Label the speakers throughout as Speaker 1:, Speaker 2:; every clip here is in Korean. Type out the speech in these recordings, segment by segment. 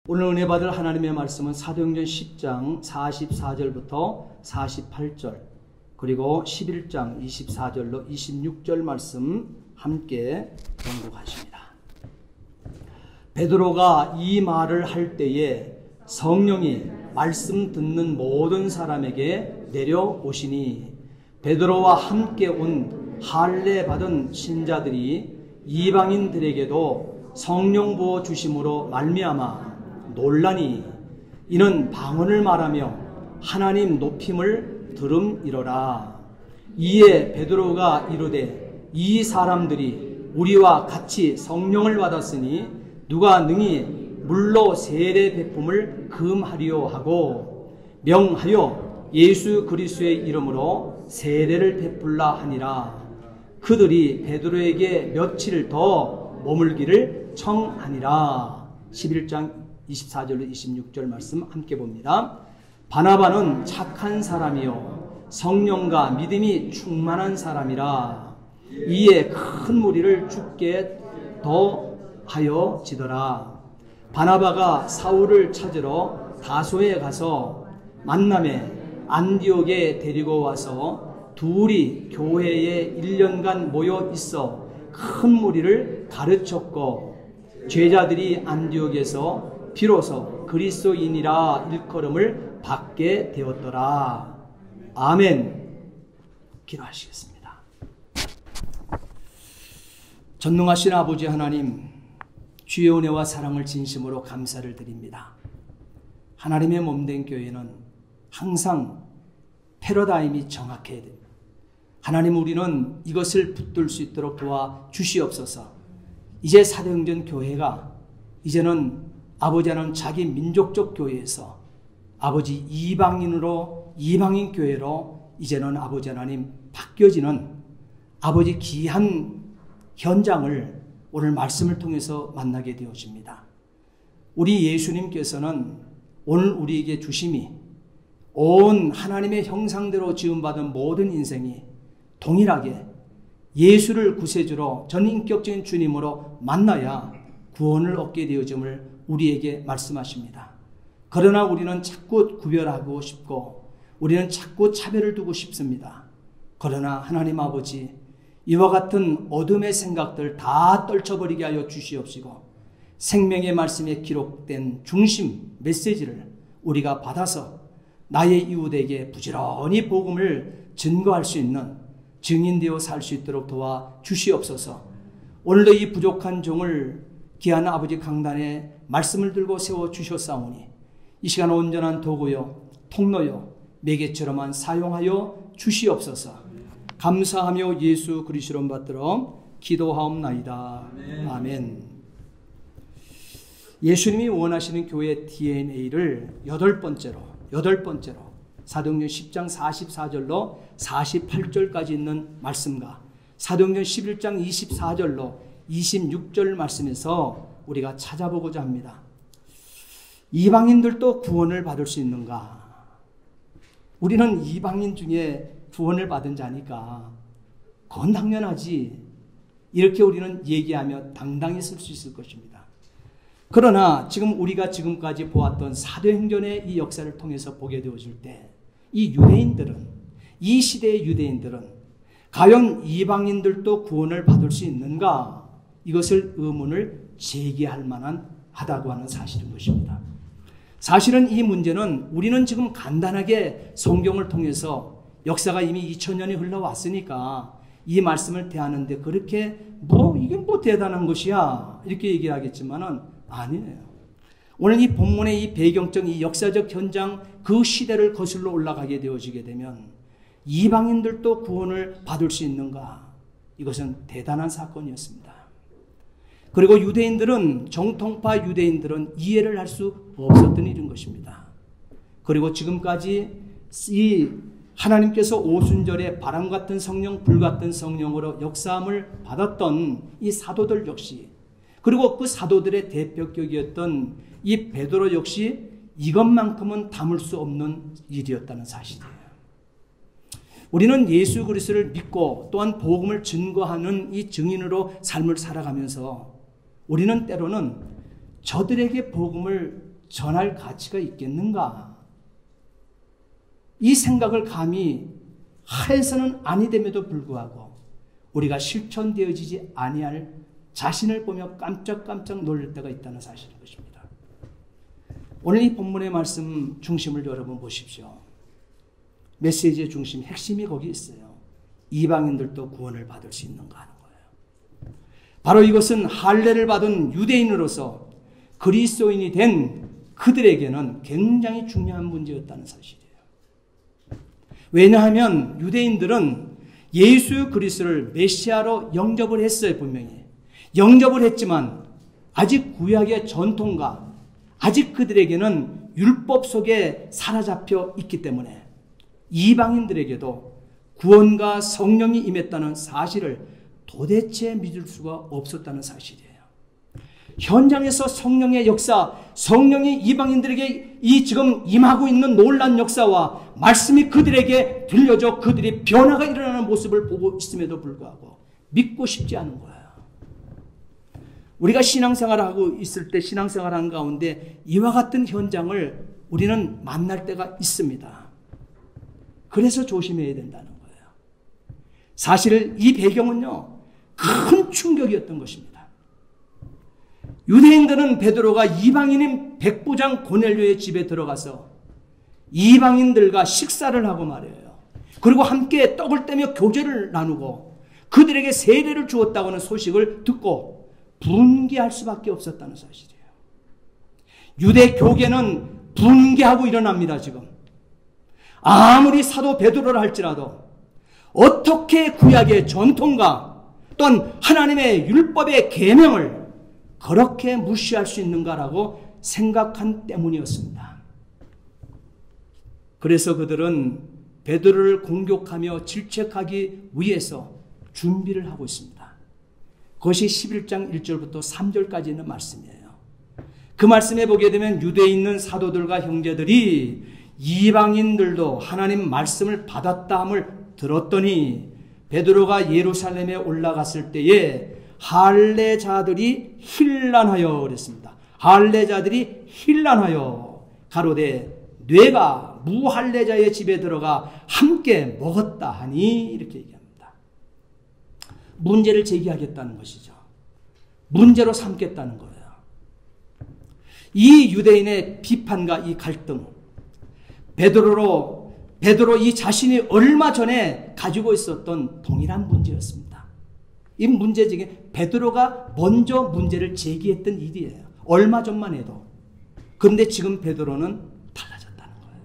Speaker 1: 오늘 은혜 받을 하나님의 말씀은 사도행전 10장 44절부터 48절 그리고 11장 24절로 26절 말씀 함께 공독하십니다. 베드로가 이 말을 할 때에 성령이 말씀 듣는 모든 사람에게 내려오시니 베드로와 함께 온 할례 받은 신자들이 이방인들에게도 성령 부어 주심으로 말미암아 놀라니 이는 방언을 말하며 하나님 높임을 들음이로라. 이에 베드로가 이르되 이 사람들이 우리와 같이 성령을 받았으니 누가 능히 물로 세례 베품을 금하리요 하고 명하여 예수 그리스도의 이름으로 세례를 베풀라 하니라. 그들이 베드로에게 며칠 더 머물기를 청하니라. 11장 24절로 26절 말씀 함께 봅니다. 바나바는 착한 사람이요 성령과 믿음이 충만한 사람이라. 이에 큰 무리를 죽게 더하여 지더라. 바나바가 사울을 찾으러 다소에 가서 만남에 안디옥에 데리고 와서 둘이 교회에 1년간 모여 있어 큰 무리를 가르쳤고 제자들이 안디옥에서 비로소 그리스도인이라 일컬음을 받게 되었더라. 아멘. 기도하시겠습니다. 전능하신 아버지 하나님, 주의 은혜와 사랑을 진심으로 감사를 드립니다. 하나님의 몸된 교회는 항상 패러다임이 정확해야 됩니다. 하나님, 우리는 이것을 붙들 수 있도록 도와 주시옵소서. 이제 사도행전 교회가 이제는 아버지 하나님 자기 민족적 교회에서 아버지 이방인 교회로 이제는 아버지 하나님 바뀌어지는 아버지 귀한 현장을 오늘 말씀을 통해서 만나게 되어집니다. 우리 예수님께서는 오늘 우리에게 주심이 온 하나님의 형상대로 지음받은 모든 인생이 동일하게 예수를 구세주로 전인격적인 주님으로 만나야 구원을 얻게 되어짐을 우리에게 말씀하십니다. 그러나 우리는 자꾸 구별하고 싶고 우리는 자꾸 차별을 두고 싶습니다. 그러나 하나님 아버지, 이와 같은 어둠의 생각들 다 떨쳐버리게 하여 주시옵시고 생명의 말씀에 기록된 중심 메시지를 우리가 받아서 나의 이웃에게 부지런히 복음을 증거할 수 있는 증인되어 살 수 있도록 도와 주시옵소서. 오늘도 이 부족한 종을 귀한 아버지 강단에 말씀을 들고 세워 주셨사오니 이 시간 온전한 도구요 통로요 매개처럼만 사용하여 주시옵소서. 감사하며 예수 그리스도를 받들어 기도하옵나이다. 아멘. 예수님이 원하시는 교회의 DNA를 여덟 번째로 사도행전 10장 44절로 48절까지 있는 말씀과 사도행전 11장 24절로 26절 말씀에서 우리가 찾아보고자 합니다. 이방인들도 구원을 받을 수 있는가? 우리는 이방인 중에 구원을 받은 자니까 그건 당연하지. 이렇게 우리는 얘기하며 당당히 쓸 수 있을 것입니다. 그러나 지금 우리가 지금까지 보았던 사도행전의 이 역사를 통해서 보게 되어질 때 이 유대인들은, 이 시대의 유대인들은 과연 이방인들도 구원을 받을 수 있는가? 이것을 의문을 제기할 만한 하다고 하는 사실인 것입니다. 사실은 이 문제는 우리는 지금 간단하게 성경을 통해서 역사가 이미 2000년이 흘러왔으니까 이 말씀을 대하는데 그렇게 이게 대단한 것이야 이렇게 얘기하겠지만은 아니에요. 오늘 이 본문의 이 배경적, 이 역사적 현장, 그 시대를 거슬러 올라가게 되어지게 되면 이방인들도 구원을 받을 수 있는가? 이것은 대단한 사건이었습니다. 그리고 유대인들은, 정통파 유대인들은 이해를 할 수 없었던 일인 것입니다. 그리고 지금까지 이 하나님께서 오순절에 바람 같은 성령, 불 같은 성령으로 역사함을 받았던 이 사도들 역시, 그리고 그 사도들의 대표격이었던 이 베드로 역시 이것만큼은 담을 수 없는 일이었다는 사실이에요. 우리는 예수 그리스도를 믿고 또한 복음을 증거하는 이 증인으로 삶을 살아가면서 우리는 때로는 저들에게 복음을 전할 가치가 있겠는가? 이 생각을 감히 하에서는 아니 됨에도 불구하고 우리가 실천되어지지 아니할 자신을 보며 깜짝깜짝 놀랄 때가 있다는 사실인 것입니다. 오늘 이 본문의 말씀 중심을 여러분 보십시오. 메시지의 중심, 핵심이 거기 있어요. 이방인들도 구원을 받을 수 있는가 하는 거예요. 바로 이것은 할례를 받은 유대인으로서 그리스도인이 된 그들에게는 굉장히 중요한 문제였다는 사실이에요. 왜냐하면 유대인들은 예수 그리스도를 메시아로 영접을 했어요. 분명히 영접을 했지만 아직 구약의 전통과 아직 그들에게는 율법 속에 사로잡혀 있기 때문에 이방인들에게도 구원과 성령이 임했다는 사실을 도대체 믿을 수가 없었다는 사실이에요. 현장에서 성령의 역사, 성령이 이방인들에게 이 지금 임하고 있는 놀라운 역사와 말씀이 그들에게 들려져 그들이 변화가 일어나는 모습을 보고 있음에도 불구하고 믿고 싶지 않은 거예요. 우리가 신앙생활을 하고 있을 때 신앙생활하는 가운데 이와 같은 현장을 우리는 만날 때가 있습니다. 그래서 조심해야 된다는 거예요. 사실 이 배경은요, 큰 충격이었던 것입니다. 유대인들은 베드로가 이방인인 백부장 고넬료의 집에 들어가서 이방인들과 식사를 하고 말이에요. 그리고 함께 떡을 떼며 교제를 나누고 그들에게 세례를 주었다고 하는 소식을 듣고 분개할 수밖에 없었다는 사실이에요. 유대 교계는 분개하고 일어납니다. 지금 아무리 사도 베드로를 할지라도 어떻게 구약의 전통과 또한 하나님의 율법의 계명을 그렇게 무시할 수 있는가라고 생각한 때문이었습니다. 그래서 그들은 베드로를 공격하며 질책하기 위해서 준비를 하고 있습니다. 그것이 11장 1절부터 3절까지 있는 말씀이에요. 그 말씀에 보게 되면 유대에 있는 사도들과 형제들이 이방인들도 하나님 말씀을 받았다함을 들었더니 베드로가 예루살렘에 올라갔을 때에 할례자들이 hir난하여 그랬습니다. 할례자들이 hir난하여 가로되 뇌가 무할례자의 집에 들어가 함께 먹었다 하니 이렇게 얘기합니다. 문제를 제기하겠다는 것이죠. 문제로 삼겠다는 거예요. 이 유대인의 비판과 이 갈등, 베드로 이 자신이 얼마 전에 가지고 있었던 동일한 문제였습니다. 이 문제 중에 베드로가 먼저 문제를 제기했던 일이에요. 얼마 전만 해도. 그런데 지금 베드로는 달라졌다는 거예요.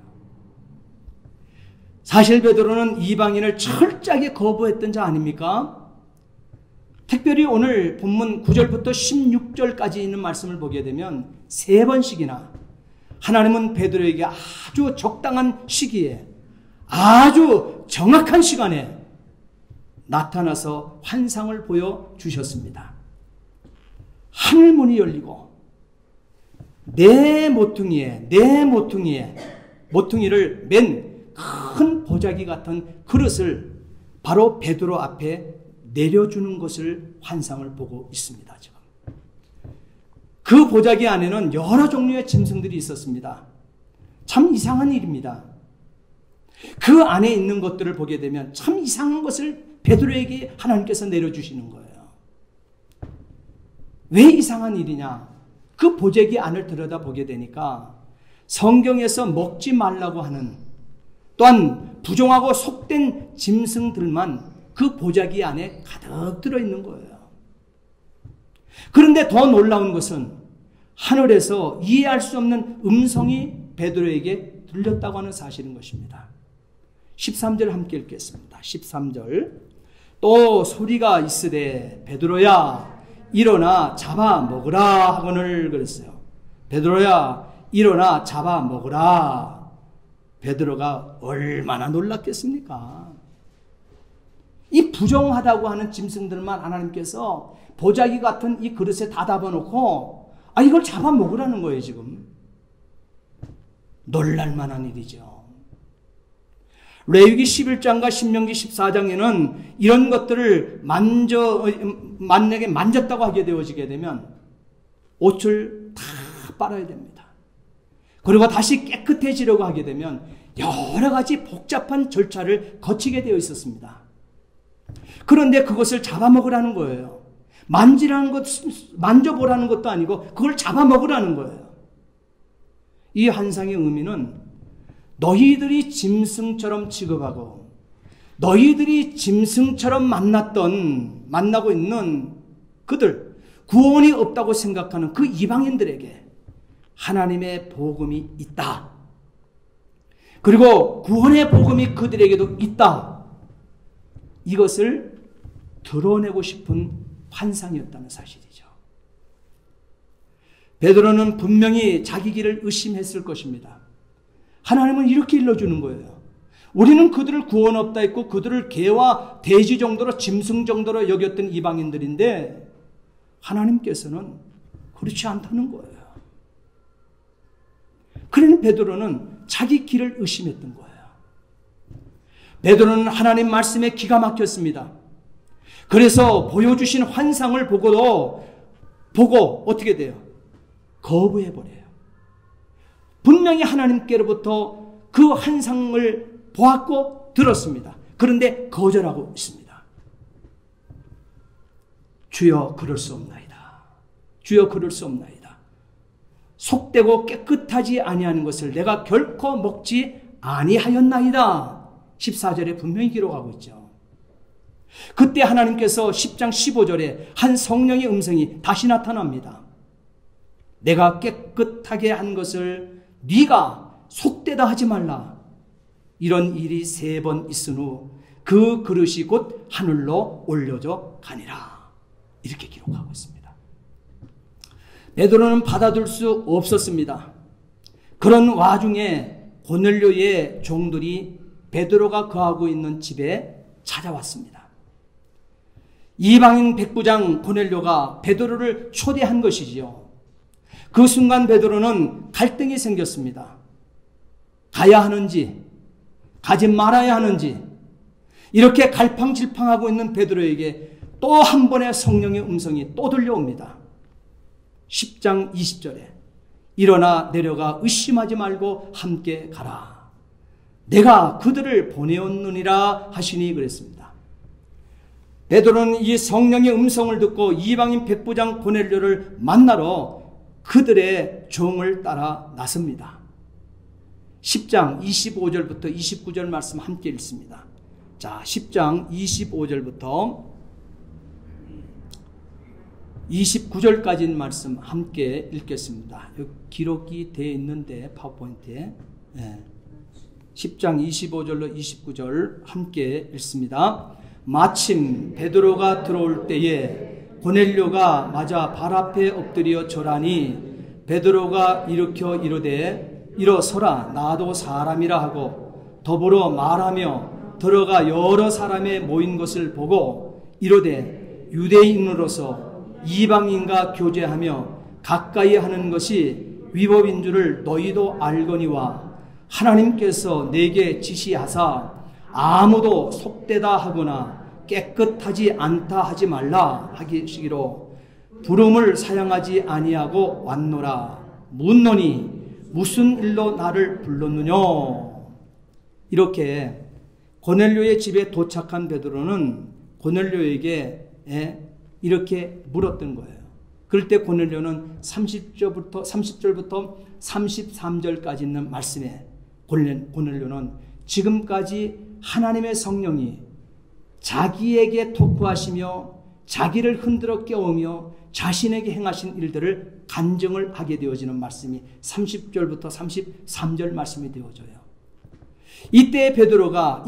Speaker 1: 사실 베드로는 이방인을 철저하게 거부했던 자 아닙니까? 특별히 오늘 본문 9절부터 16절까지 있는 말씀을 보게 되면 3번씩이나 하나님은 베드로에게 아주 적당한 시기에 아주 정확한 시간에 나타나서 환상을 보여주셨습니다. 하늘문이 열리고 내 모퉁이를 맨 큰 보자기 같은 그릇을 바로 베드로 앞에 내려주는 것을 환상을 보고 있습니다. 지금. 그 보자기 안에는 여러 종류의 짐승들이 있었습니다. 참 이상한 일입니다. 그 안에 있는 것들을 보게 되면 참 이상한 것을 베드로에게 하나님께서 내려주시는 거예요. 왜 이상한 일이냐? 그 보자기 안을 들여다보게 되니까 성경에서 먹지 말라고 하는 또한 부정하고 속된 짐승들만 그 보자기 안에 가득 들어있는 거예요. 그런데 더 놀라운 것은 하늘에서 이해할 수 없는 음성이 베드로에게 들렸다고 하는 사실인 것입니다. 13절 함께 읽겠습니다. 13절 또 소리가 있으되 베드로야 일어나 잡아 먹으라 하거늘 그랬어요. 베드로야 일어나 잡아 먹으라. 베드로가 얼마나 놀랐겠습니까? 이 부정하다고 하는 짐승들만 하나님께서 보자기 같은 이 그릇에 다 담아놓고 이걸 잡아먹으라는 거예요. 지금 놀랄만한 일이죠. 레위기 11장과 신명기 14장에는 이런 것들을 만약에 만졌다고 하게 되어지게 되면 옷을 다 빨아야 됩니다. 그리고 다시 깨끗해지려고 하게 되면 여러 가지 복잡한 절차를 거치게 되어 있었습니다. 그런데 그것을 잡아먹으라는 거예요. 만져보라는 것도 아니고 그걸 잡아먹으라는 거예요. 이 환상의 의미는 너희들이 짐승처럼 취급하고 너희들이 짐승처럼 만나고 있는 그들, 구원이 없다고 생각하는 그 이방인들에게 하나님의 복음이 있다. 그리고 구원의 복음이 그들에게도 있다. 이것을 드러내고 싶은 환상이었다는 사실이죠. 베드로는 분명히 자기 길을 의심했을 것입니다. 하나님은 이렇게 일러주는 거예요. 우리는 그들을 구원 없다 했고 그들을 개와 돼지 정도로 짐승 정도로 여겼던 이방인들인데 하나님께서는 그렇지 않다는 거예요. 그러니 베드로는 자기 길을 의심했던 거예요. 베드로는 하나님 말씀에 기가 막혔습니다. 그래서 보여주신 환상을 보고 어떻게 돼요? 거부해버려요. 분명히 하나님께로부터 그 환상을 보았고 들었습니다. 그런데 거절하고 있습니다. 주여 그럴 수 없나이다. 주여 그럴 수 없나이다. 속되고 깨끗하지 아니하는 것을 내가 결코 먹지 아니하였나이다. 14절에 분명히 기록하고 있죠. 그때 하나님께서 10장 15절에 한 성령의 음성이 다시 나타납니다. 내가 깨끗하게 한 것을 네가 속되다 하지 말라. 이런 일이 3번 있은 후 그 그릇이 곧 하늘로 올려져 가니라. 이렇게 기록하고 있습니다. 베드로는 받아들 수 없었습니다. 그런 와중에 고넬료의 종들이 베드로가 거하고 있는 집에 찾아왔습니다. 이방인 백부장 고넬료가 베드로를 초대한 것이지요. 그 순간 베드로는 갈등이 생겼습니다. 가야 하는지 가지 말아야 하는지 이렇게 갈팡질팡하고 있는 베드로에게 또 한 번의 성령의 음성이 또 들려옵니다. 10장 20절에 일어나 내려가 의심하지 말고 함께 가라. 내가 그들을 보내었느니라 하시니 그랬습니다. 베드로는 이 성령의 음성을 듣고 이방인 백부장 고넬료를 만나러 그들의 종을 따라 나섭니다. 10장 25절부터 29절 말씀 함께 읽습니다. 자, 10장 25절부터 29절까지 말씀 함께 읽겠습니다. 여기 기록이 되어 있는데 파워포인트에 10장 25절로 29절 함께 읽습니다. 마침 베드로가 들어올 때에 고넬료가 맞아 발 앞에 엎드려 절하니 베드로가 일으켜 이르되 일어서라 나도 사람이라 하고 더불어 말하며 들어가 여러 사람의 모인 것을 보고 이르되 유대인으로서 이방인과 교제하며 가까이 하는 것이 위법인 줄을 너희도 알거니와 하나님께서 내게 지시하사 아무도 속되다 하거나 깨끗하지 않다 하지 말라 하시기로 부름을 사양하지 아니하고 왔노라. 묻노니 무슨 일로 나를 불렀느냐. 이렇게 고넬료의 집에 도착한 베드로는 고넬료에게 이렇게 물었던 거예요. 그럴 때 고넬료는 30절부터 33절까지 있는 말씀에 고넬료는 지금까지 하나님의 성령이 자기에게 토크하시며 자기를 흔들어 깨우며 자신에게 행하신 일들을 간증을 하게 되어지는 말씀이 30절부터 33절 말씀이 되어져요. 이때 베드로가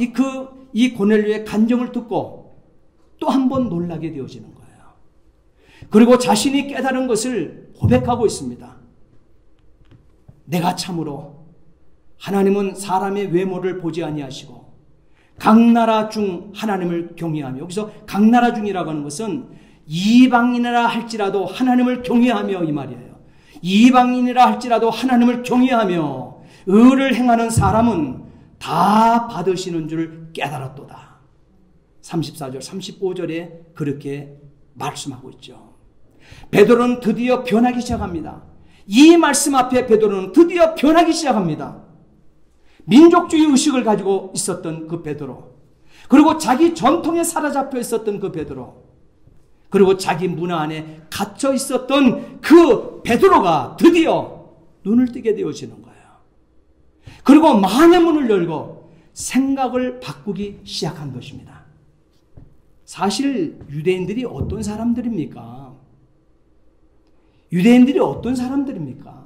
Speaker 1: 이 고넬료의 간증을 듣고 또 한 번 놀라게 되어지는 거예요. 그리고 자신이 깨달은 것을 고백하고 있습니다. 내가 참으로 하나님은 사람의 외모를 보지 아니하시고 각 나라 중 하나님을 경외하며, 여기서 각 나라 중이라고 하는 것은 이방인이라 할지라도 하나님을 경외하며 이 말이에요. 이방인이라 할지라도 하나님을 경외하며 의를 행하는 사람은 다 받으시는 줄 깨달았도다. 34절 35절에 그렇게 말씀하고 있죠. 베드로는 드디어 변하기 시작합니다. 이 말씀 앞에 베드로는 드디어 변하기 시작합니다. 민족주의 의식을 가지고 있었던 그 베드로, 그리고 자기 전통에 사로잡혀 있었던 그 베드로, 그리고 자기 문화 안에 갇혀 있었던 그 베드로가 드디어 눈을 뜨게 되어지는 거예요. 그리고 마음의 문을 열고 생각을 바꾸기 시작한 것입니다. 사실 유대인들이 어떤 사람들입니까? 유대인들이 어떤 사람들입니까?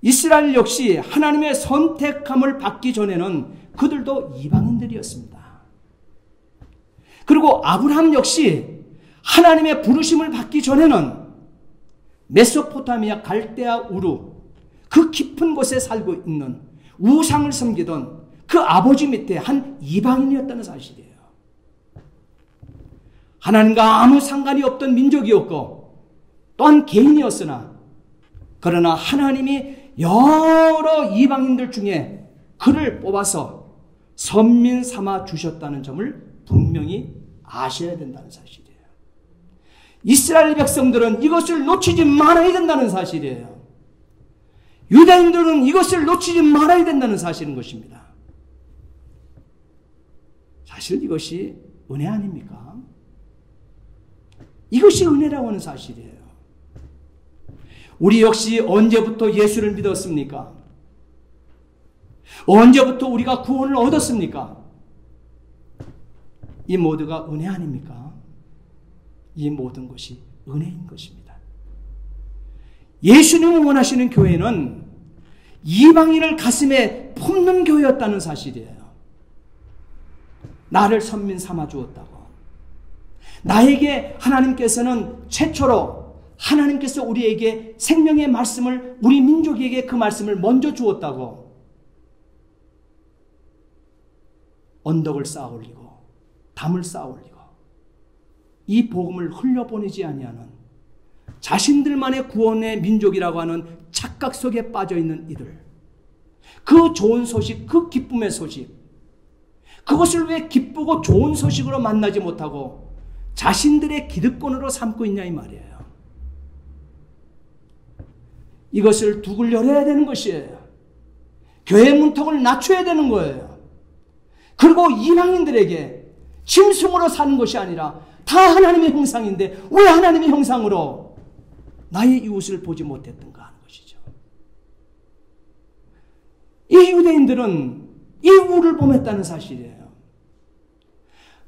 Speaker 1: 이스라엘 역시 하나님의 선택함을 받기 전에는 그들도 이방인들이었습니다. 그리고 아브라함 역시 하나님의 부르심을 받기 전에는 메소포타미아 갈대아 우루, 그 깊은 곳에 살고 있는 우상을 섬기던 그 아버지 밑에 한 이방인이었다는 사실이에요. 하나님과 아무 상관이 없던 민족이었고 또한 개인이었으나, 그러나 하나님이 여러 이방인들 중에 그를 뽑아서 선민 삼아 주셨다는 점을 분명히 아셔야 된다는 사실이에요. 이스라엘 백성들은 이것을 놓치지 말아야 된다는 사실이에요. 유대인들은 이것을 놓치지 말아야 된다는 사실인 것입니다. 사실 이것이 은혜 아닙니까? 이것이 은혜라고 하는 사실이에요. 우리 역시 언제부터 예수를 믿었습니까? 언제부터 우리가 구원을 얻었습니까? 이 모두가 은혜 아닙니까? 이 모든 것이 은혜인 것입니다. 예수님이 원하시는 교회는 이방인을 가슴에 품는 교회였다는 사실이에요. 나를 선민 삼아 주었다고. 나에게 하나님께서는 최초로 하나님께서 우리에게 생명의 말씀을, 우리 민족에게 그 말씀을 먼저 주었다고. 언덕을 쌓아 올리고 담을 쌓아 올리고 이 복음을 흘려보내지 아니하는 자신들만의 구원의 민족이라고 하는 착각 속에 빠져있는 이들, 그 좋은 소식, 그 기쁨의 소식, 그것을 왜 기쁘고 좋은 소식으로 만나지 못하고 자신들의 기득권으로 삼고 있냐 이 말이에요. 이것을 둑을 열어야 되는 것이에요. 교회 문턱을 낮춰야 되는 거예요. 그리고 이방인들에게 짐승으로 사는 것이 아니라 다 하나님의 형상인데 왜 하나님의 형상으로 나의 이웃을 보지 못했던가 하는 것이죠. 이 유대인들은 이 우를 범했다는 사실이에요.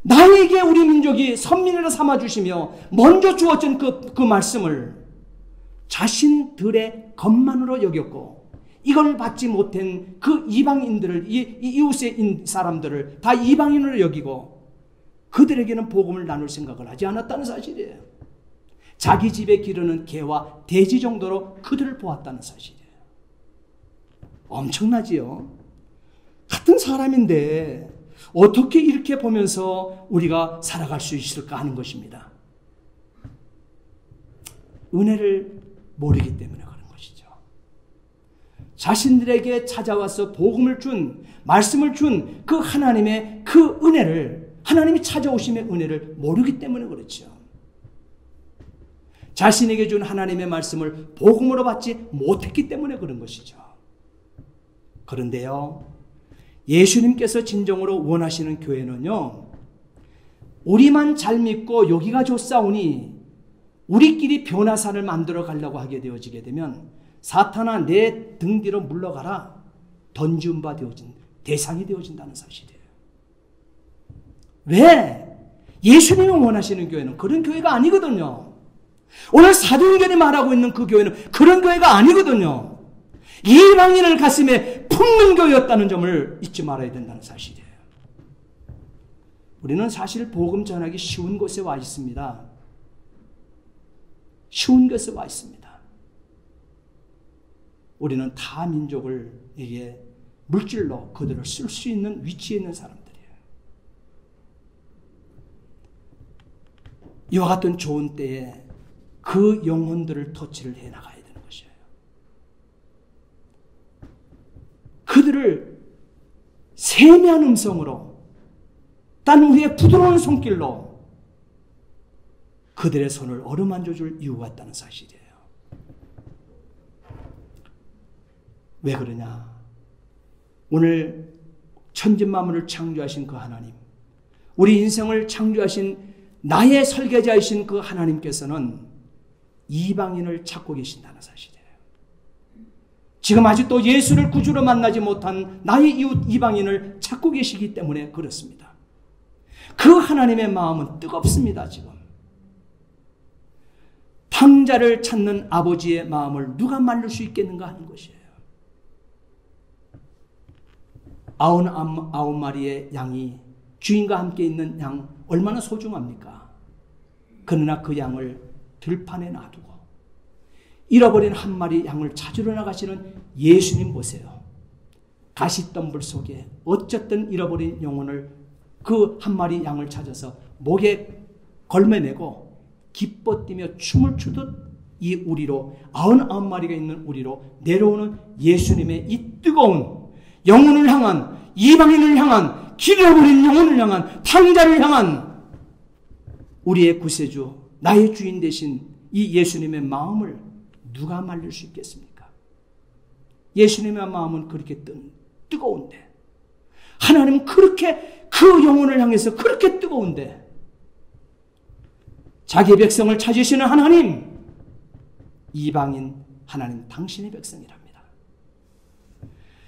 Speaker 1: 나에게 우리 민족이 선민으로 삼아주시며 먼저 주어진 그 말씀을 자신들의 것만으로 여겼고, 이걸 받지 못한 그 이방인들을, 이웃의 사람들을 다 이방인으로 여기고 그들에게는 복음을 나눌 생각을 하지 않았다는 사실이에요. 자기 집에 기르는 개와 돼지 정도로 그들을 보았다는 사실이에요. 엄청나지요? 같은 사람인데 어떻게 이렇게 보면서 우리가 살아갈 수 있을까 하는 것입니다. 은혜를 모르기 때문에 그런 것이죠. 자신들에게 찾아와서 복음을 준, 말씀을 준 그 하나님의 그 은혜를, 하나님이 찾아오심의 은혜를 모르기 때문에 그렇죠. 자신에게 준 하나님의 말씀을 복음으로 받지 못했기 때문에 그런 것이죠. 그런데요, 예수님께서 진정으로 원하시는 교회는요, 우리만 잘 믿고 여기가 좋사오니 우리끼리 변화산을 만들어 가려고 하게 되어지게 되면 사탄아 내 등 뒤로 물러가라 던지운 바 되어진 대상이 되어진다는 사실이에요. 왜? 예수님이 원하시는 교회는 그런 교회가 아니거든요. 오늘 사도행전이 말하고 있는 그 교회는 그런 교회가 아니거든요. 이방인을 가슴에 품는 교회였다는 점을 잊지 말아야 된다는 사실이에요. 우리는 사실 복음 전하기 쉬운 곳에 와 있습니다. 쉬운 곳에 와 있습니다. 우리는 타 민족을 이게 물질로 그들을 쓸 수 있는 위치에 있는 사람들이에요. 이와 같은 좋은 때에 그 영혼들을 터치를 해나가야 되는 것이에요. 그들을 세미한 음성으로, 딴 우리의 부드러운 손길로 그들의 손을 어루만져 줄 이유가 있다는 사실이에요. 왜 그러냐? 오늘 천지만물을 창조하신 그 하나님, 우리 인생을 창조하신 나의 설계자이신 그 하나님께서는 이방인을 찾고 계신다는 사실이에요. 지금 아직도 예수를 구주로 만나지 못한 나의 이웃 이방인을 찾고 계시기 때문에 그렇습니다. 그 하나님의 마음은 뜨겁습니다. 지금 탕자를 찾는 아버지의 마음을 누가 말릴 수 있겠는가 하는 것이에요. 99마리의 양이 주인과 함께 있는 양 얼마나 소중합니까? 그러나 그 양을 들판에 놔두고 잃어버린 한 마리 양을 찾으러 나가시는 예수님 보세요. 가시덤불 속에 어쨌든 잃어버린 영혼을 그 한 마리 양을 찾아서 목에 걸매매고 기뻐 뛰며 춤을 추듯 이 우리로 99마리가 있는 우리로 내려오는 예수님의 이 뜨거운 영혼을 향한, 이방인을 향한, 길어버린 영혼을 향한, 탕자를 향한 우리의 구세주, 나의 주인 되신 이 예수님의 마음을 누가 말릴 수 있겠습니까? 예수님의 마음은 그렇게 뜨거운데, 하나님은 그렇게 그 영혼을 향해서 그렇게 뜨거운데, 자기 백성을 찾으시는 하나님, 이방인 하나님 당신의 백성이랍니다.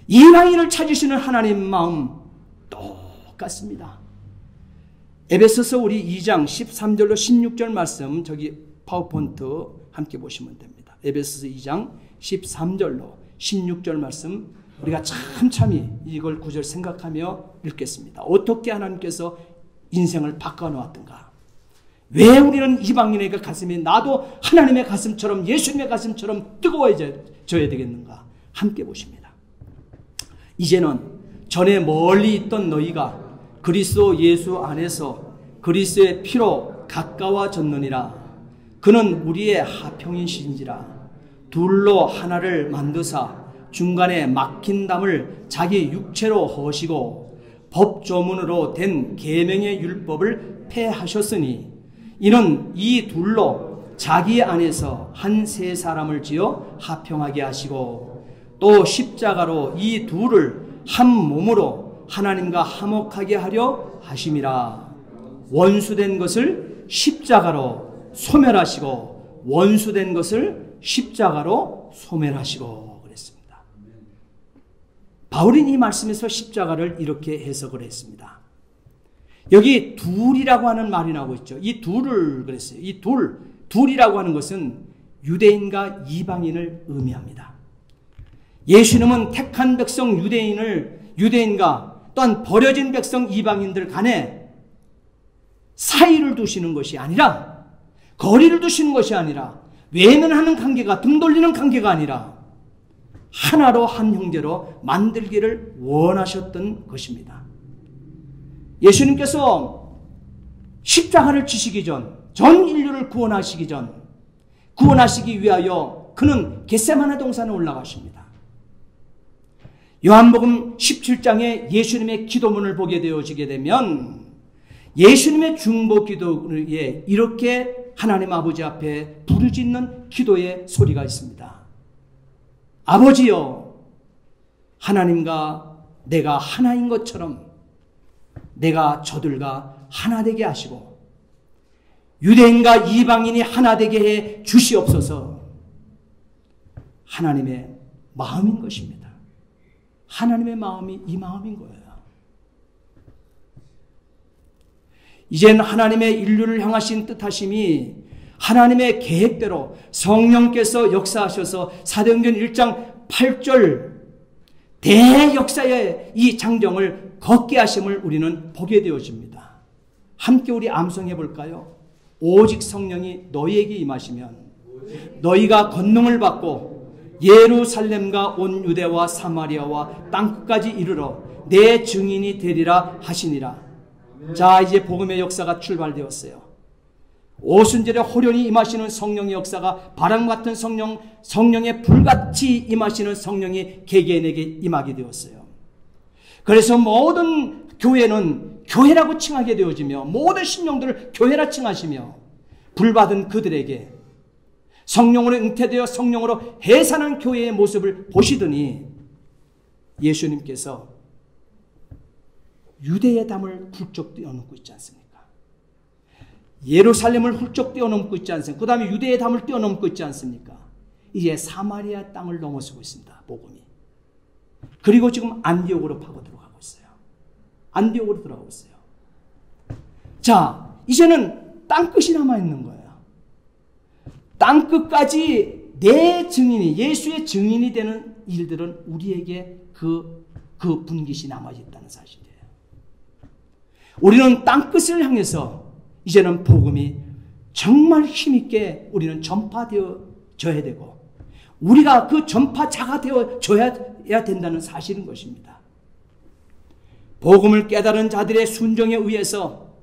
Speaker 1: 이방인을 찾으시는 하나님 마음 똑같습니다. 에베소서 우리 2장 13절로 16절 말씀, 저기 파워포인트 함께 보시면 됩니다. 에베소서 2장 13절로 16절 말씀, 우리가 참참히 이걸 구절 생각하며 읽겠습니다. 어떻게 하나님께서 인생을 바꿔놓았던가, 왜 우리는 이방인의 가슴이 나도 하나님의 가슴처럼, 예수님의 가슴처럼 뜨거워져야 되겠는가, 함께 보십니다. 이제는 전에 멀리 있던 너희가 그리스도 예수 안에서 그리스도의 피로 가까워졌느니라. 그는 우리의 화평이신지라. 둘로 하나를 만드사 중간에 막힌 담을 자기 육체로 허시고 법조문으로 된 계명의 율법을 폐하셨으니 이는 이 둘로 자기 안에서 한 세 사람을 지어 화평하게 하시고 또 십자가로 이 둘을 한 몸으로 하나님과 화목하게 하려 하심이라. 원수된 것을 십자가로 소멸하시고 원수된 것을 십자가로 소멸하시고 그랬습니다. 바울은 이 말씀에서 십자가를 이렇게 해석을 했습니다. 여기 둘이라고 하는 말이 나오고 있죠. 이 둘을 그랬어요. 이 둘이라고 하는 것은 유대인과 이방인을 의미합니다. 예수님은 택한 백성 유대인과 또한 버려진 백성 이방인들 간에 사이를 두시는 것이 아니라, 거리를 두시는 것이 아니라, 외면하는 관계가, 등 돌리는 관계가 아니라 하나로 한 형제로 만들기를 원하셨던 것입니다. 예수님께서 십자가를 지시기 전 인류를 구원하시기 위하여 그는 겟세마네 동산에 올라가십니다. 요한복음 17장에 예수님의 기도문을 보게 되어지게 되면 예수님의 중보 기도에 이렇게 하나님 아버지 앞에 부르짖는 기도의 소리가 있습니다. 아버지여, 하나님과 내가 하나인 것처럼 내가 저들과 하나 되게 하시고 유대인과 이방인이 하나 되게 해 주시옵소서. 하나님의 마음인 것입니다. 하나님의 마음이 이 마음인 거예요. 이젠 하나님의 인류를 향하신 뜻하심이 하나님의 계획대로 성령께서 역사하셔서 사도행전 1장 8절 대역사의 이 장정을 걷게 하심을 우리는 보게 되어집니다. 함께 우리 암송해 볼까요? 오직 성령이 너희에게 임하시면 너희가 권능을 받고 예루살렘과 온 유대와 사마리아와 땅끝까지 이르러 내 증인이 되리라 하시니라. 자, 이제 복음의 역사가 출발되었어요. 오순절에 호련히 임하시는 성령의 역사가 바람 같은 성령의 불같이 임하시는 성령이 개개인에게 임하게 되었어요. 그래서 모든 교회는 교회라고 칭하게 되어지며 모든 신령들을 교회라 칭하시며 불받은 그들에게 성령으로 잉태되어 성령으로 해산한 교회의 모습을 보시더니 예수님께서 유대의 담을 훌쩍 뛰어넘고 있지 않습니까? 예루살렘을 훌쩍 뛰어넘고 있지 않습니까? 그 다음에 유대의 담을 뛰어넘고 있지 않습니까? 이제 사마리아 땅을 넘어서고 있습니다. 복음이. 그리고 지금 안디옥으로 파고 들어가고 있어요. 안디옥으로 들어가고 있어요. 자, 이제는 땅끝이 남아있는 거예요. 땅끝까지 내 증인이, 예수의 증인이 되는 일들은 우리에게 그 분깃이 남아있다는 사실이에요. 우리는 땅끝을 향해서 이제는 복음이 정말 힘있게 우리는 전파되어져야 되고, 우리가 그 전파자가 되어져야 된다는 사실인 것입니다. 복음을 깨달은 자들의 순종에 의해서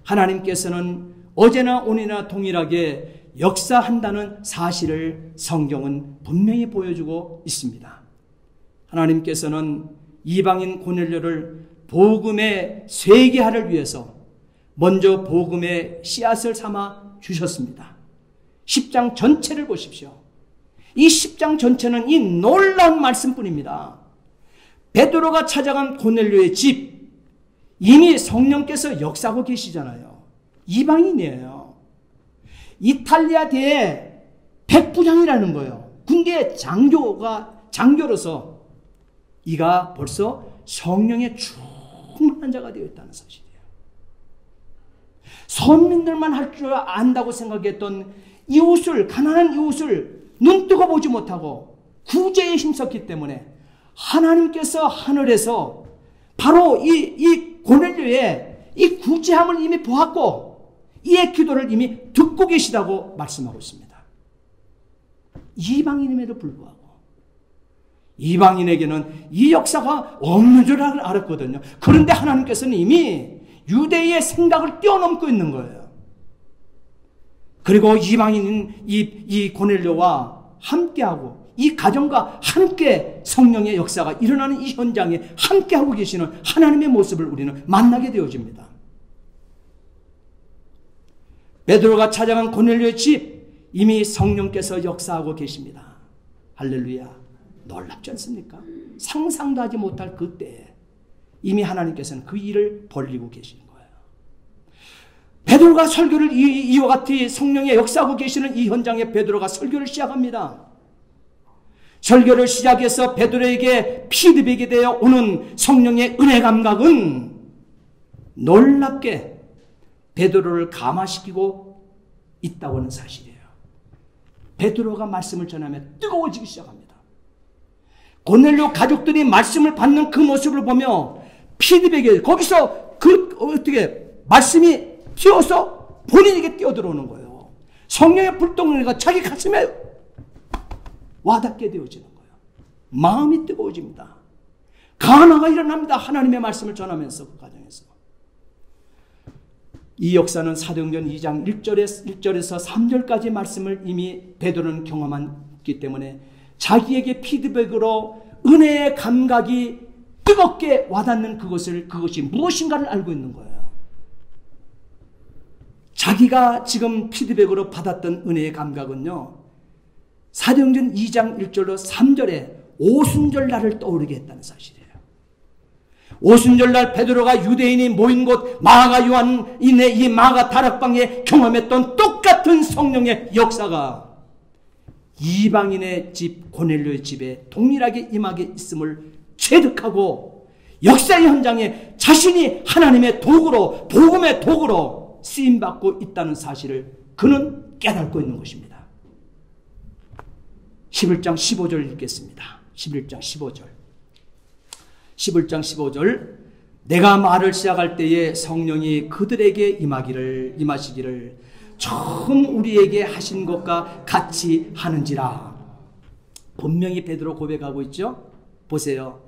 Speaker 1: 하나님께서는 어제나 오늘이나 동일하게 역사한다는 사실을 성경은 분명히 보여주고 있습니다. 하나님께서는 이방인 고넬료를 복음의 쇠계하를 위해서 먼저 복음의 씨앗을 삼아 주셨습니다. 10장 전체를 보십시오. 이 10장 전체는 이 놀라운 말씀뿐입니다. 베드로가 찾아간 고넬료의 집, 이미 성령께서 역사하고 계시잖아요. 이방인이에요. 이탈리아대의 백부장이라는 거예요. 군대 장교로서 이가 벌써 성령에 충만한 자가 되어 있다는 사실이에요. 선민들만 할 줄 안다고 생각했던 이웃을, 가난한 이웃을 눈뜨고 보지 못하고 구제에 힘썼기 때문에 하나님께서 하늘에서 바로 이 고넬료의 이 구제함을 이미 보았고 이의 기도를 이미 듣고 계시다고 말씀하고 있습니다. 이방인임에도 불구하고 이방인에게는 이 역사가 없는 줄 알았거든요. 그런데 하나님께서는 이미 유대의 생각을 뛰어넘고 있는 거예요. 그리고 이방인인 이 고넬료와 함께하고 이 가정과 함께 성령의 역사가 일어나는 이 현장에 함께하고 계시는 하나님의 모습을 우리는 만나게 되어집니다. 베드로가 찾아간 고넬료의 집, 이미 성령께서 역사하고 계십니다. 할렐루야. 놀랍지 않습니까? 상상도 하지 못할 그때에 이미 하나님께서는 그 일을 벌리고 계신 거예요. 베드로가 설교를 이와 같이 성령의 역사하고 계시는 이 현장에 베드로가 설교를 시작합니다. 설교를 시작해서 베드로에게 피드백이 되어 오는 성령의 은혜 감각은 놀랍게 베드로를 감화시키고 있다고 하는 사실이에요. 베드로가 말씀을 전하면 뜨거워지기 시작합니다. 고넬료 가족들이 말씀을 받는 그 모습을 보며 피드백이 거기서 말씀이 튀어서 본인에게 뛰어들어오는 거예요. 성령의 불덩이가 자기 가슴에 와닿게 되어지는 거예요. 마음이 뜨거워집니다. 감화가 일어납니다. 하나님의 말씀을 전하면서 그 과정에서. 이 역사는 사도행전 2장 1절에서 3절까지 말씀을 이미 베드로는 경험했기 때문에 자기에게 피드백으로 은혜의 감각이 뜨겁게 와닿는 그것이 무엇인가를 알고 있는 거예요. 자기가 지금 피드백으로 받았던 은혜의 감각은요, 사도행전 2장 1절로 3절에 오순절날을 떠오르게 했다는 사실이에요. 오순절날 베드로가 유대인이 모인 곳 마가 요한이네 이 마가 다락방에 경험했던 똑같은 성령의 역사가 이방인의 집 고넬료의 집에 동일하게 임하게 있음을 체득하고 역사의 현장에 자신이 하나님의 도구로, 복음의 도구로 쓰임받고 있다는 사실을 그는 깨닫고 있는 것입니다. 11장 15절 읽겠습니다. 11장 15절. 11장 15절. 내가 말을 시작할 때에 성령이 그들에게 임하시기를 처음 우리에게 하신 것과 같이 하는지라. 분명히 베드로 고백하고 있죠. 보세요.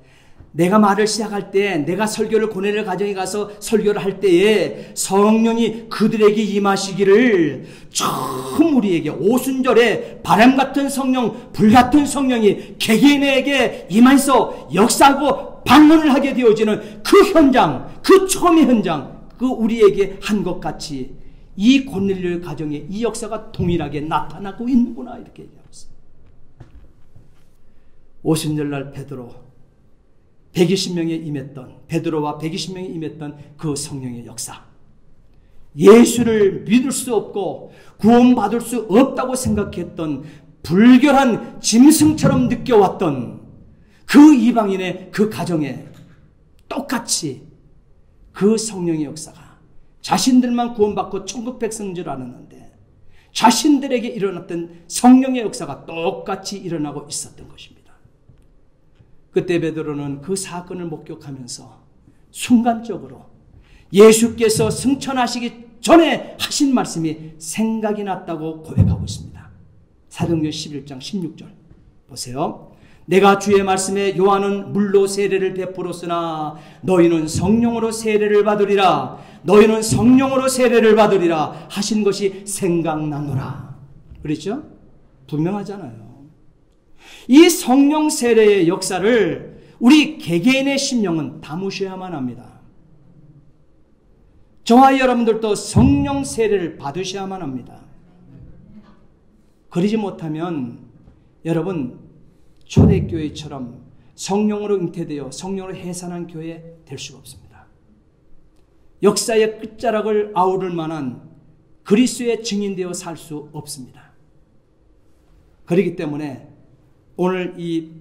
Speaker 1: 내가 말을 시작할 때, 내가 설교를 고넬료 가정에 가서 설교를 할 때에 성령이 그들에게 임하시기를 처음 우리에게 오순절에 바람 같은 성령, 불 같은 성령이 개개인에게 임해서 역사하고 방문을 하게 되어지는 그 현장, 그 처음의 현장, 그 우리에게 한 것 같이 이 고넬료 가정에 이 역사가 동일하게 나타나고 있는구나, 이렇게 얘기하고 있어요. 오순절날 베드로 120명에 임했던, 베드로와 120명이 임했던 그 성령의 역사. 예수를 믿을 수 없고 구원받을 수 없다고 생각했던 불결한 짐승처럼 느껴왔던 그 이방인의 그 가정에 똑같이 그 성령의 역사가 자신들만 구원받고 천국 백성인 줄 알았는데 자신들에게 일어났던 성령의 역사가 똑같이 일어나고 있었던 것입니다. 그때 베드로는 그 사건을 목격하면서 순간적으로 예수께서 승천하시기 전에 하신 말씀이 생각이 났다고 고백하고 있습니다. 사도행전 11장 16절 보세요. 내가 주의 말씀에 요한은 물로 세례를 베풀었으나 너희는 성령으로 세례를 받으리라. 너희는 성령으로 세례를 받으리라 하신 것이 생각나노라. 그렇죠? 분명하잖아요. 이 성령 세례의 역사를 우리 개개인의 심령은 담으셔야만 합니다. 저와 여러분들도 성령 세례를 받으셔야만 합니다. 그러지 못하면 여러분 초대교회처럼 성령으로 잉태되어 성령으로 해산한 교회 될 수가 없습니다. 역사의 끝자락을 아우를 만한 그리스도의 증인되어 살 수 없습니다. 그렇기 때문에 오늘 이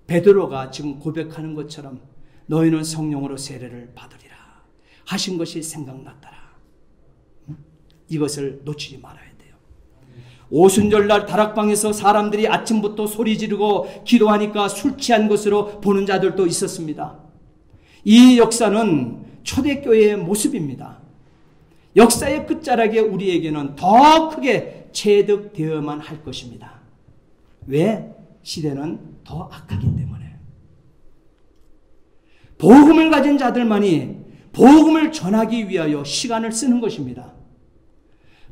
Speaker 1: 베드로가 지금 고백하는 것처럼 너희는 성령으로 세례를 받으리라 하신 것이 생각났더라. 이것을 놓치지 말아야 돼요. 오순절날 다락방에서 사람들이 아침부터 소리 지르고 기도하니까 술 취한 것으로 보는 자들도 있었습니다. 이 역사는 초대교회의 모습입니다. 역사의 끝자락에 우리에게는 더 크게 체득되어야만 할 것입니다. 왜? 시대는 더 악하기 때문에. 복음을 가진 자들만이 복음을 전하기 위하여 시간을 쓰는 것입니다.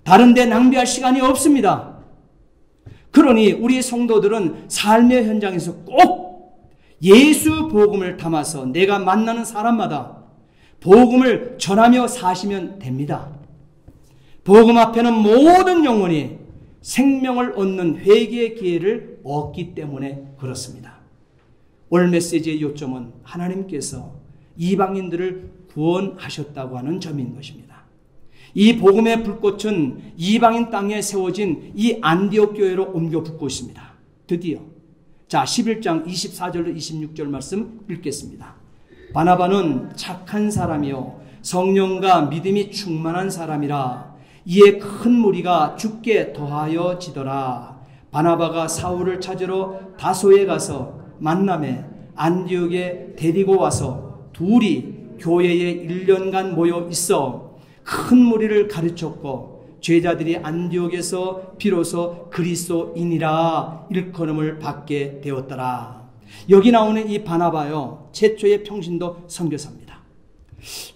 Speaker 1: 다른 데 낭비할 시간이 없습니다. 그러니 우리 성도들은 삶의 현장에서 꼭 예수 복음을 담아서 내가 만나는 사람마다 복음을 전하며 사시면 됩니다. 복음 앞에는 모든 영혼이 생명을 얻는 회개의 기회를 얻기 때문에 그렇습니다. 오늘 메시지의 요점은 하나님께서 이방인들을 구원하셨다고 하는 점인 것입니다. 이 복음의 불꽃은 이방인 땅에 세워진 이 안디옥 교회로 옮겨 붙고 있습니다. 드디어. 자, 11장 24절로 26절 말씀 읽겠습니다. 바나바는 착한 사람이요 성령과 믿음이 충만한 사람이라. 이에 큰 무리가 주께 더하여 지더라. 바나바가 사울을 찾으러 다소에 가서 만남에 안디옥에 데리고 와서 둘이 교회에 1년간 모여 있어 큰 무리를 가르쳤고 제자들이 안디옥에서 비로소 그리스도인이라 일컬음을 받게 되었더라. 여기 나오는 이 바나바요, 최초의 평신도 선교사입니다.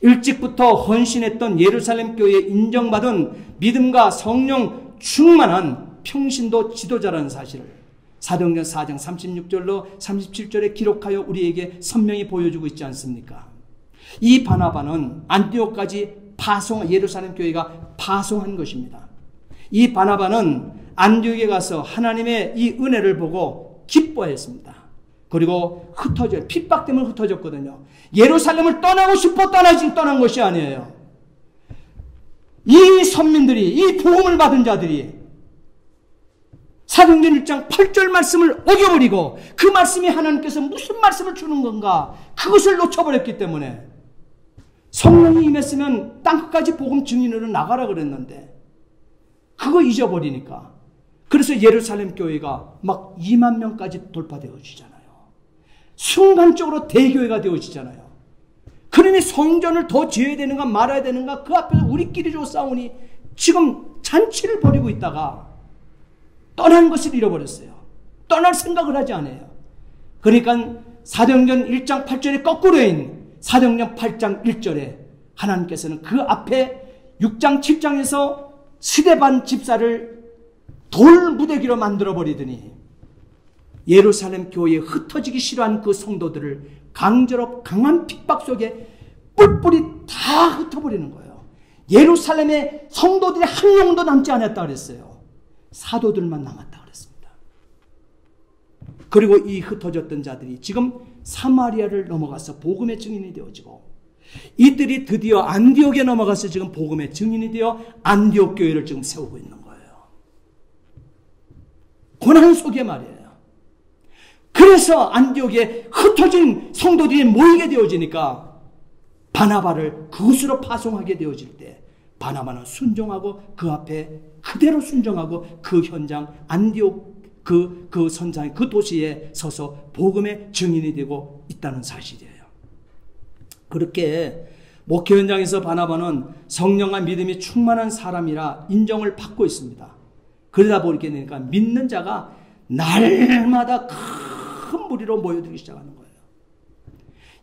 Speaker 1: 일찍부터 헌신했던 예루살렘 교회에 인정받은 믿음과 성령 충만한 평신도 지도자라는 사실을 사도행전 4장 36절로 37절에 기록하여 우리에게 선명히 보여주고 있지 않습니까? 이 바나바는 안디옥까지 예루살렘 교회가 파송한 것입니다. 이 바나바는 안디옥에 가서 하나님의 이 은혜를 보고 기뻐했습니다. 그리고 핍박 때문에 흩어졌거든요. 예루살렘을 떠나고 싶어 떠난 것이 아니에요. 이 선민들이, 이 복음을 받은 자들이 사도행전 1장 8절 말씀을 어겨버리고 그 말씀이 하나님께서 무슨 말씀을 주는 건가 그것을 놓쳐버렸기 때문에 성령이 임했으면 땅끝까지 복음 증인으로 나가라 그랬는데 그거 잊어버리니까 그래서 예루살렘 교회가 막 2만 명까지 돌파되어지잖아요. 순간적으로 대교회가 되어지잖아요. 그러니 성전을 더 지어야 되는가 말아야 되는가 그 앞에서 우리끼리 좀 싸우니 지금 잔치를 벌이고 있다가 떠난 것을 잃어버렸어요. 떠날 생각을 하지 않아요. 그러니까 사도행전 1장 8절에 거꾸로인 사도행전 8장 1절에 하나님께서는 그 앞에 6장 7장에서 스데반 집사를 돌 무대기로 만들어버리더니 예루살렘 교회에 흩어지기 싫어한 그 성도들을 강제로 강한 핍박 속에 뿔뿔이 다 흩어버리는 거예요. 예루살렘의 성도들이 한 영도 남지 않았다 그랬어요. 사도들만 남았다 그랬습니다. 그리고 이 흩어졌던 자들이 지금 사마리아를 넘어가서 복음의 증인이 되어지고, 이들이 드디어 안디옥에 넘어가서 지금 복음의 증인이 되어 안디옥 교회를 지금 세우고 있는 거예요. 고난 속에 말이에요. 그래서 안디옥에 흩어진 성도들이 모이게 되어지니까 바나바를 그곳으로 파송하게 되어질 때 바나바는 순종하고 그 앞에 그대로 순종하고 그 현장 안디옥 그 선장 그 도시에 서서 복음의 증인이 되고 있다는 사실이에요. 그렇게 목회 현장에서 바나바는 성령과 믿음이 충만한 사람이라 인정을 받고 있습니다. 그러다 보니까 믿는 자가 날마다 큰 무리로 모여들기 시작하는 거예요.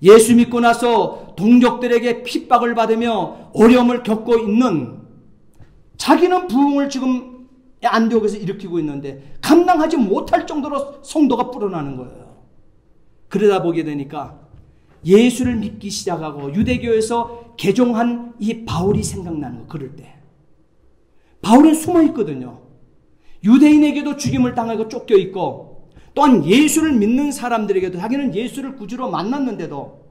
Speaker 1: 예수 믿고 나서 동족들에게 핍박을 받으며 어려움을 겪고 있는, 자기는 부흥을 지금 안디옥에서 일으키고 있는데 감당하지 못할 정도로 성도가 불어나는 거예요. 그러다 보게 되니까 예수를 믿기 시작하고 유대교에서 개종한 이 바울이 생각나는 거. 그럴 때 바울은 숨어 있거든요. 유대인에게도 죽임을 당하고 쫓겨 있고, 또한 예수를 믿는 사람들에게도, 자기는 예수를 구주로 만났는데도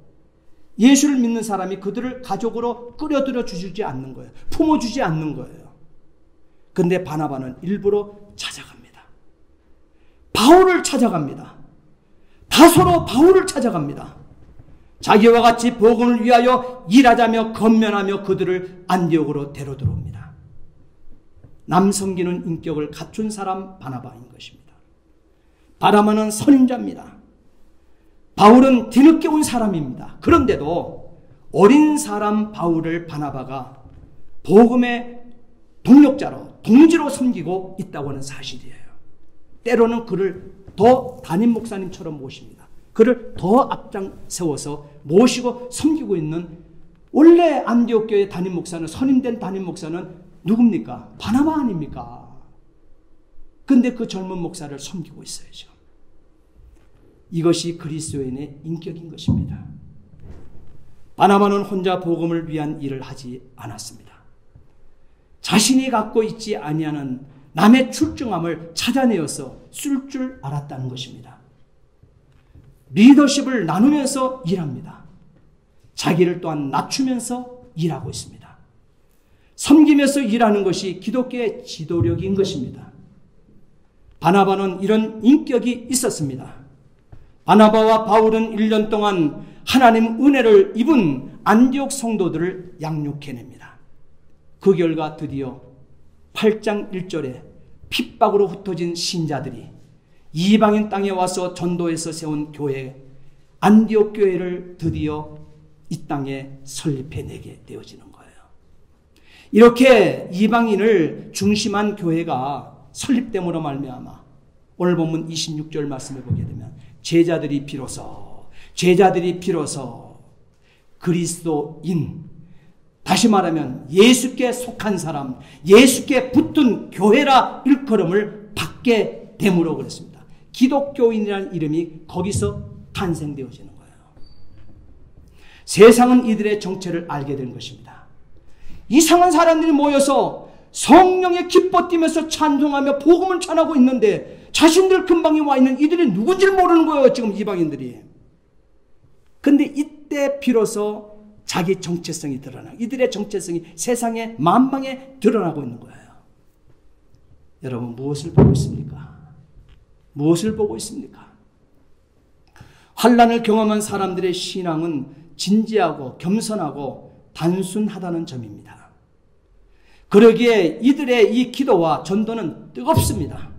Speaker 1: 예수를 믿는 사람이 그들을 가족으로 끌어들여 주지 않는 거예요. 품어주지 않는 거예요. 근데 바나바는 일부러 찾아갑니다. 바울을 찾아갑니다. 다소로 바울을 찾아갑니다. 자기와 같이 복음을 위하여 일하자며 건면하며 그들을 안디옥으로 데려 들어옵니다. 남 섬기는 인격을 갖춘 사람 바나바인 것입니다. 바나바는 선인자입니다. 바울은 뒤늦게 온 사람입니다. 그런데도 어린 사람 바울을 바나바가 복음의 동력자로, 동지로 섬기고 있다고 하는 사실이에요. 때로는 그를 더 담임 목사님처럼 모십니다. 그를 더 앞장 세워서 모시고 섬기고 있는, 원래 안디옥 교회 담임 목사는, 선임된 담임 목사는 누굽니까? 바나바 아닙니까? 근데 그 젊은 목사를 섬기고 있어요, 지금. 이것이 그리스도인의 인격인 것입니다. 바나바는 혼자 복음을 위한 일을 하지 않았습니다. 자신이 갖고 있지 아니하는 남의 출중함을 찾아내어서 쓸 줄 알았다는 것입니다. 리더십을 나누면서 일합니다. 자기를 또한 낮추면서 일하고 있습니다. 섬기면서 일하는 것이 기독교의 지도력인 것입니다. 바나바는 이런 인격이 있었습니다. 바나바와 바울은 1년 동안 하나님 은혜를 입은 안디옥 성도들을 양육해냅니다. 그 결과 드디어 8장 1절에 핍박으로 흩어진 신자들이 이방인 땅에 와서 전도해서 세운 교회, 안디옥 교회를 드디어 이 땅에 설립해내게 되어지는 거예요. 이렇게 이방인을 중심한 교회가 설립됨으로 말미암아 오늘 본문 26절 말씀을 보게 되면 제자들이 비로소 그리스도인, 다시 말하면 예수께 속한 사람, 예수께 붙은 교회라 일컬음을 받게 됨으로 그랬습니다. 기독교인이라는 이름이 거기서 탄생되어지는 거예요. 세상은 이들의 정체를 알게 된 것입니다. 이상한 사람들이 모여서 성령에 기뻐 뛰면서 찬송하며 복음을 전하고 있는데 자신들 근방에 와 있는 이들이 누군지를 모르는 거예요, 지금 이방인들이. 근데 이때 비로소 자기 정체성이 드러나고, 이들의 정체성이 세상의 만방에 드러나고 있는 거예요. 여러분, 무엇을 보고 있습니까? 무엇을 보고 있습니까? 환난을 경험한 사람들의 신앙은 진지하고 겸손하고 단순하다는 점입니다. 그러기에 이들의 이 기도와 전도는 뜨겁습니다.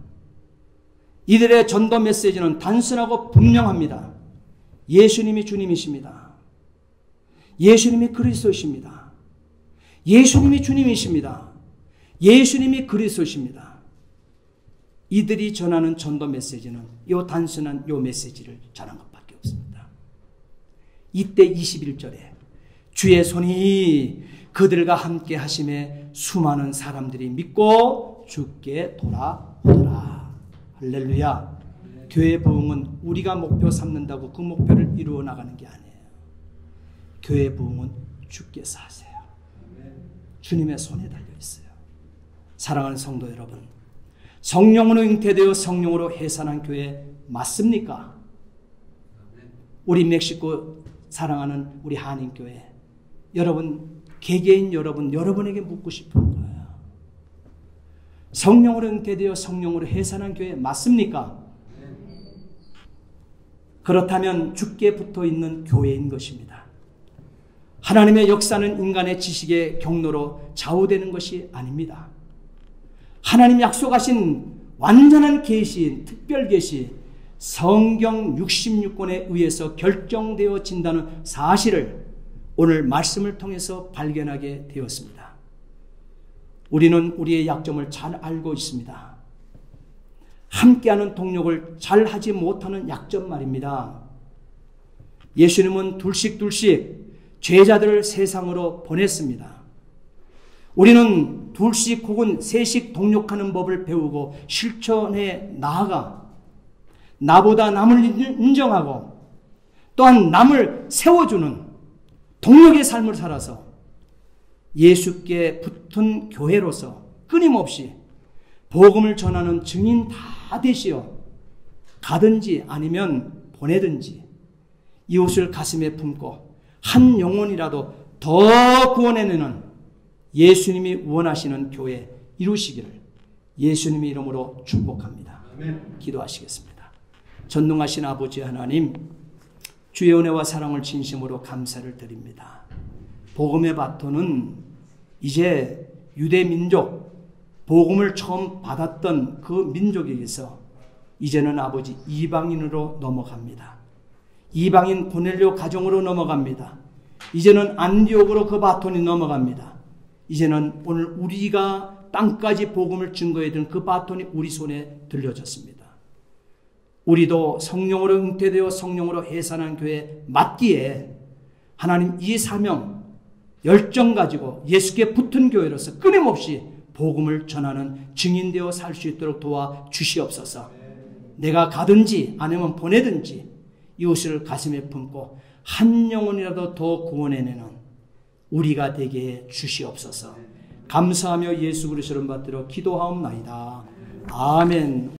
Speaker 1: 이들의 전도 메시지는 단순하고 분명합니다. 예수님이 주님이십니다. 예수님이 그리스도십니다. 예수님이 주님이십니다. 예수님이 그리스도십니다. 이들이 전하는 전도 메시지는 이 단순한 이 메시지를 전한 것밖에 없습니다. 이때 21절에 주의 손이 그들과 함께 하심에 수많은 사람들이 믿고 주께 돌아오더라. 할렐루야. 교회 부흥은 우리가 목표 삼는다고 그 목표를 이루어 나가는 게 아니에요. 교회 부흥은 주께서 하세요. 주님의 손에 달려 있어요. 사랑하는 성도 여러분, 성령으로 잉태되어 성령으로 해산한 교회 맞습니까? 우리 멕시코 사랑하는 우리 한인교회 여러분, 개개인 여러분에게 묻고 싶은 거예요. 성령으로 잉태되어 성령으로 해산한 교회 맞습니까? 그렇다면 죽게 붙어있는 교회인 것입니다. 하나님의 역사는 인간의 지식의 경로로 좌우되는 것이 아닙니다. 하나님 약속하신 완전한 계시, 특별 계시, 성경 66권에 의해서 결정되어진다는 사실을 오늘 말씀을 통해서 발견하게 되었습니다. 우리는 우리의 약점을 잘 알고 있습니다. 함께하는 동력을 잘 하지 못하는 약점 말입니다. 예수님은 둘씩 제자들을 세상으로 보냈습니다. 우리는 둘씩 혹은 셋씩 동력하는 법을 배우고 실천해 나아가 나보다 남을 인정하고 또한 남을 세워주는 동력의 삶을 살아서 예수께 붙은 교회로서 끊임없이 복음을 전하는 증인 다 되시어 가든지 아니면 보내든지 이웃을 가슴에 품고 한 영혼이라도 더 구원해내는 예수님이 원하시는 교회 이루시기를 예수님의 이름으로 축복합니다. 기도하시겠습니다. 전능하신 아버지 하나님, 주의 은혜와 사랑을 진심으로 감사를 드립니다. 복음의 바톤은 이제 유대 민족, 복음을 처음 받았던 그 민족에게서 이제는 아버지 이방인으로 넘어갑니다. 이방인 고넬료 가정으로 넘어갑니다. 이제는 안디옥으로 그 바톤이 넘어갑니다. 이제는 오늘 우리가 땅까지 복음을 증거해야 되는 그 바톤이 우리 손에 들려졌습니다. 우리도 성령으로 잉태되어 성령으로 해산한 교회에 맞기에 하나님 이 사명, 열정 가지고 예수께 붙은 교회로서 끊임없이 복음을 전하는 증인되어 살 수 있도록 도와주시옵소서. 내가 가든지 아니면 보내든지 이웃을 가슴에 품고 한 영혼이라도 더 구원해내는 우리가 되게 해 주시옵소서. 감사하며 예수 그리스도를 받들어 기도하옵나이다. 아멘.